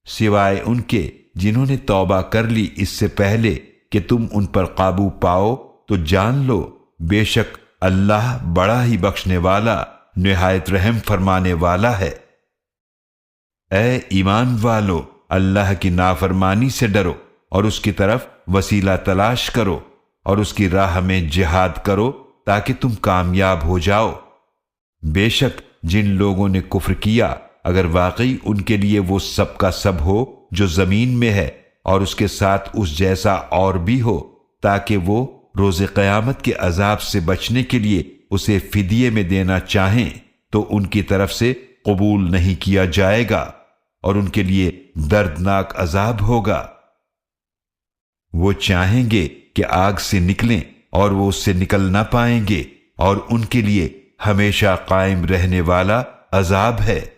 सिवाय उनके जिन्होंने तौबा कर ली इससे पहले कि तुम उन पर काबू पाओ, तो जान लो बेशक अल्लाह बड़ा ही बख्शने वाला निहायत रहम फरमाने वाला है। ऐ ईमान वालो, अल्लाह की नाफरमानी से डरो और उसकी तरफ वसीला तलाश करो और उसकी राह में जिहाद करो ताकि तुम कामयाब हो जाओ। बेशक जिन लोगों ने कुफ्र किया, अगर वाकई उनके लिए वो सब का सब हो जो जमीन में है और उसके साथ उस जैसा और भी हो, ताकि वो रोज़े क़यामत के अजाब से बचने के लिए उसे फिदिये में देना चाहें, तो उनकी तरफ से कबूल नहीं किया जाएगा और उनके लिए दर्दनाक अजाब होगा। वो चाहेंगे कि आग से निकलें और वो उससे निकल ना पाएंगे और उनके लिए हमेशा कायम रहने वाला अजाब है।